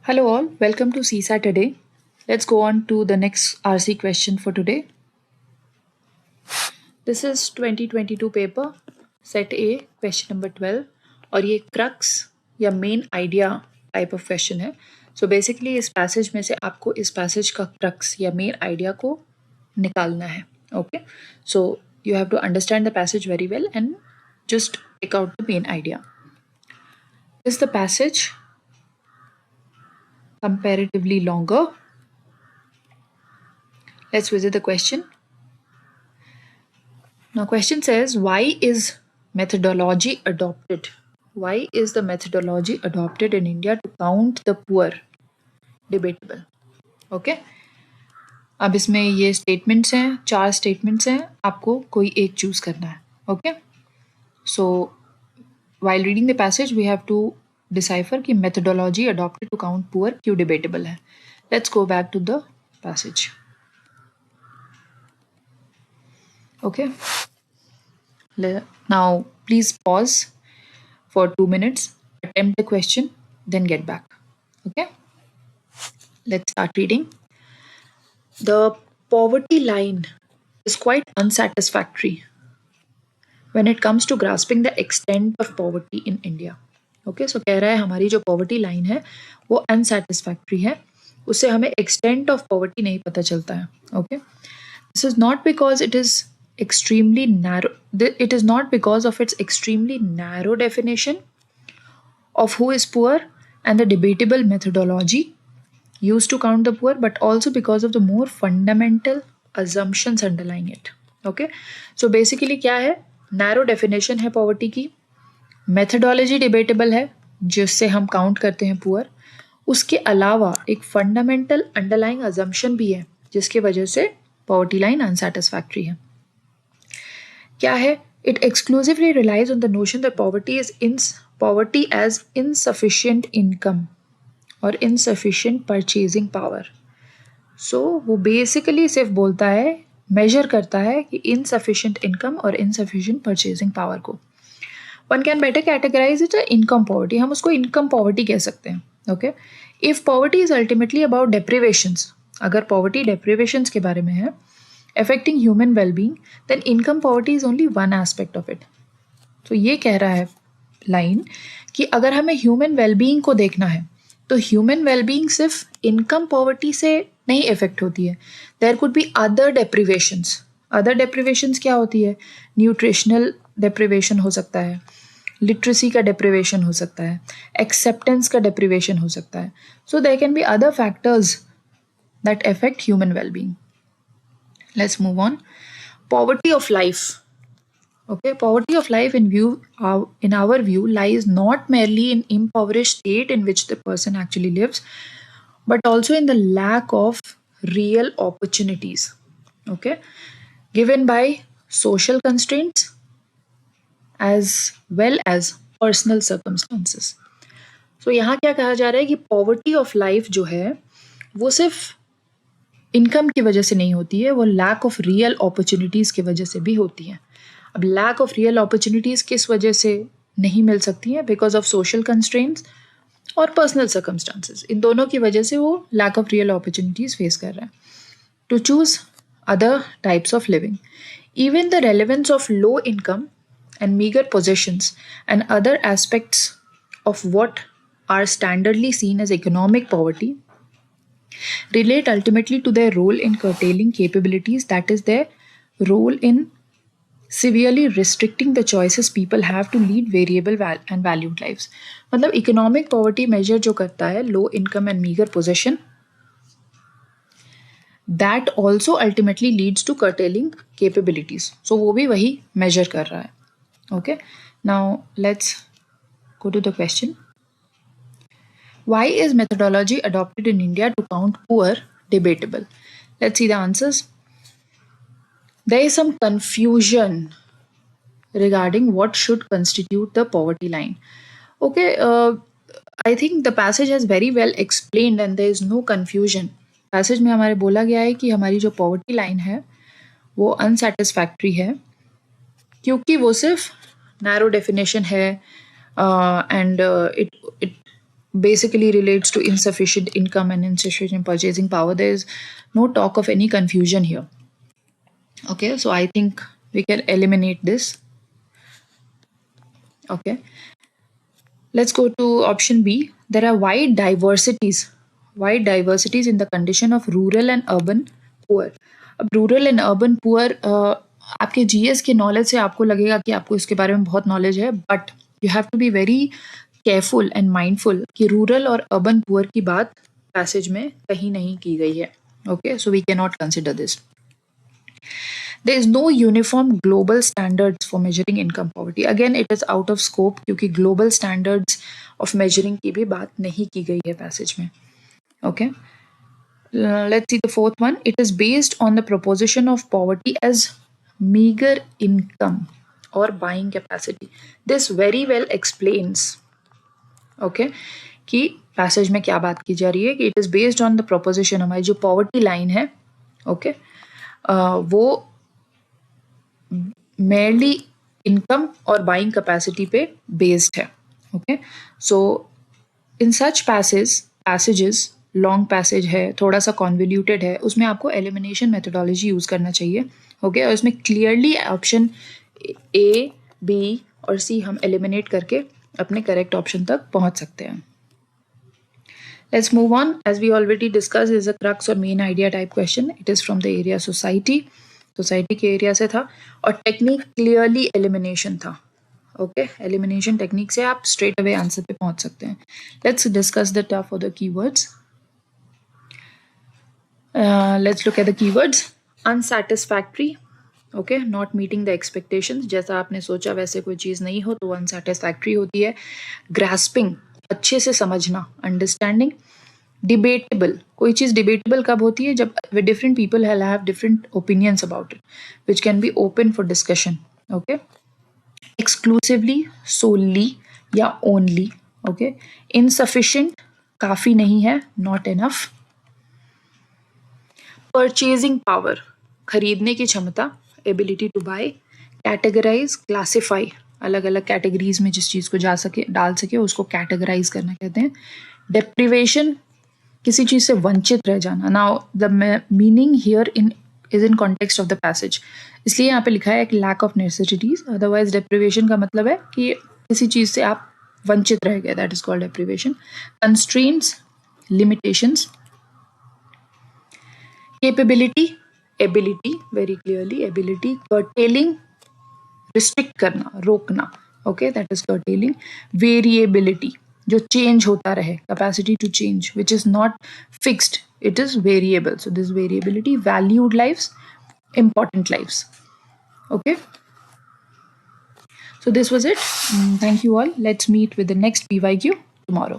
Hello all, welcome to CSAT today. Let's go on to the next RC question for today. This is 2022 paper, set A, question number 12 और ये crux या main idea type of question है. So basically इस passage में से आपको इस passage का क्रक्स या मेन आइडिया को निकालना है. Okay, so you have to understand the passage very well and just pick out the main idea. Is the passage comparatively longer? Let's visit the question. Now, question says, why is methodology adopted? Why is the methodology adopted in India to count the poor? Debatable. Okay. अब इसमें ये statements हैं, 4 statements हैं, आपको कोई एक choose करना है. Okay, so while reading the passage we have to decipher कि methodology adopted to count poor क्यों debatable है. Let's go back to the passage. Okay. Now, please pause for 2 minutes, attempt the question, then get back. Okay? Let's start reading. The poverty line is quite unsatisfactory when it comes to grasping the extent of poverty in India. Okay, so कह रहा है हमारी जो poverty line है वो unsatisfactory है, उससे हमें extent of poverty नहीं पता चलता है. Okay, this is not because it is extremely narrow. It is not because of its extremely narrow definition of who is poor and the debatable methodology used to count the poor, but also because of the more fundamental assumptions underlying it. Okay, so basically क्या है, narrow definition है poverty की, methodology debatable है जिससे हम count करते हैं poor, उसके अलावा एक fundamental underlying assumption भी है जिसके वजह से poverty line unsatisfactory है. क्या है? It exclusively relies on the notion that poverty as insufficient income or insufficient purchasing power. So वो basically सिर्फ बोलता है, measure करता है कि insufficient income और insufficient purchasing power को. One can better categorize it as income poverty. हम उसको income poverty कह सकते हैं. Okay? If poverty is ultimately about deprivations, अगर poverty deprivations के बारे में है, affecting human well-being, then income poverty is only one aspect of it. तो ये कह रहा है लाइन कि अगर हमें ह्यूमन वेलबींग को देखना है तो ह्यूमन वेलबींग सिर्फ इनकम पॉवर्टी से नहीं इफेक्ट होती है. There could be other deprivations. Other deprivations क्या होती है? न्यूट्रिशनल डेप्रिवेशन हो सकता है, लिटरेसी का डेप्रिवेशन हो सकता है, एक्सेप्टेंस का डेप्रिवेशन हो सकता है. So there can be other factors that affect human wellbeing. Let's move on. Poverty of life. Okay, poverty of life in our view lies not merely in impoverished state in which the person actually lives, but also in the lack of real opportunities. Okay, given by social constraints as well as personal circumstances. So यहाँ क्या कहा जा रहा है कि poverty of life जो है वो सिर्फ इनकम की वजह से नहीं होती है, वो लैक ऑफ रियल अपॉर्चुनिटीज़ की वजह से भी होती है. अब लैक ऑफ रियल अपॉर्चुनिटीज़ किस वजह से नहीं मिल सकती हैं? बिकॉज ऑफ सोशल कंस्ट्रेंट्स और पर्सनल सर्कमस्टांसेस. इन दोनों की वजह से वो lack of real opportunities face कर रहा है. To choose other types of living, even the relevance of low income and meager possessions and other aspects of what are standardly seen as economic poverty relate ultimately to their role in curtailing capabilities, that is, their role in severely restricting the choices people have to lead variable and valued lives. मतलब economic poverty measure जो करता है low income and meager possession, that also ultimately leads to curtailing capabilities. So वो भी वही measure कर रहा है. Okay, now let's go to the question. Why is methodology adopted in India to count poor debatable? Let's see the answers. There is some confusion regarding what should constitute the poverty line. Okay, I think the passage has very well explained and there is no confusion. Passage में हमारे बोला गया है कि हमारी जो poverty line है वो unsatisfactory है क्योंकि वो सिर्फ narrow definition है and it basically relates to insufficient income and insufficient purchasing power. There is no talk of any confusion here. Okay, so I think we can eliminate this. Okay, let's go to option B. There are wide diversities in the condition of rural and urban poor. अब rural and urban poor आपके GS के knowledge से आपको लगेगा कि आपको इसके बारे में बहुत नॉलेज है, but you have to be very careful and mindful कि रूरल और अर्बन पुअर की बात पैसेज में कहीं नहीं की गई है. Okay, so we can not consider this. There is no uniform global standards for measuring income poverty. Again, it is out of scope क्योंकि global standards of measuring की भी बात नहीं की गई है passage में. Okay. Let's see the fourth one. It is based on the proposition of poverty as meager income or buying capacity. This very well explains, okay, कि पैसेज में क्या बात की जा रही है कि it is based on the proposition. हमारी जो पॉवर्टी लाइन है, ओके, वो मेयरली इनकम और बाइंग कैपेसिटी पे बेस्ड है. ओके, सो इन सच पैसेजेस, लॉन्ग पैसेज है, थोड़ा सा कॉन्वोल्यूटेड है, उसमें आपको एलिमिनेशन मेथोडोलॉजी यूज करना चाहिए. ओके, और इसमें क्लियरली ऑप्शन ए, बी और सी हम एलिमिनेट करके अपने करेक्ट ऑप्शन तक पहुंच सकते हैं. Let's move on. As we already discussed, is a crux or main idea type question. It is from the area society. Society के एरिया से था और टेक्निक क्लियरली एलिमिनेशन था. ओके, एलिमिनेशन टेक्निक से आप स्ट्रेट अवे आंसर पे पहुंच सकते हैं. Let's discuss the tough for the keywords. Let's look at the keywords. Unsatisfactory, okay, not meeting the expectations. जैसा आपने सोचा वैसे कोई चीज़ नहीं हो तो वो अनसैटिस्फैक्ट्री होती है. ग्रास्पिंग, अच्छे से समझना, अंडरस्टैंडिंग. डिबेटेबल, कोई चीज़ डिबेटेबल कब होती है? जब different people have different opinions about it which can be open for discussion. Okay, exclusively, solely या ओनली. ओके, इनसफिशिएंट, काफ़ी नहीं है, नॉट इनफ. परचेजिंग पावर, खरीदने की क्षमता, ability to buy. Categorise, classify, अलग अलग कैटेगरीज में जिस चीज़ को डाल सके उसको कैटेगराइज करना कहते हैं. डेप्रिवेशन, किसी चीज़ से वंचित रह जाना. Now the meaning here is in context of the passage, इसलिए यहाँ पे लिखा है कि lack of necessities. Otherwise deprivation का मतलब है कि किसी चीज़ से आप वंचित रह गए, that is called deprivation. Constraints, limitations. Capability, ability, very clearly ability. Curtailing, restrict करना, रोकना. Okay, that is curtailing. Variability, जो चेंज होता रहे, capacity to change which is not fixed, it is variable. So this variability. Valued lives, important lives. Okay, so this was it. Thank you all. Let's meet with the next PYQ tomorrow.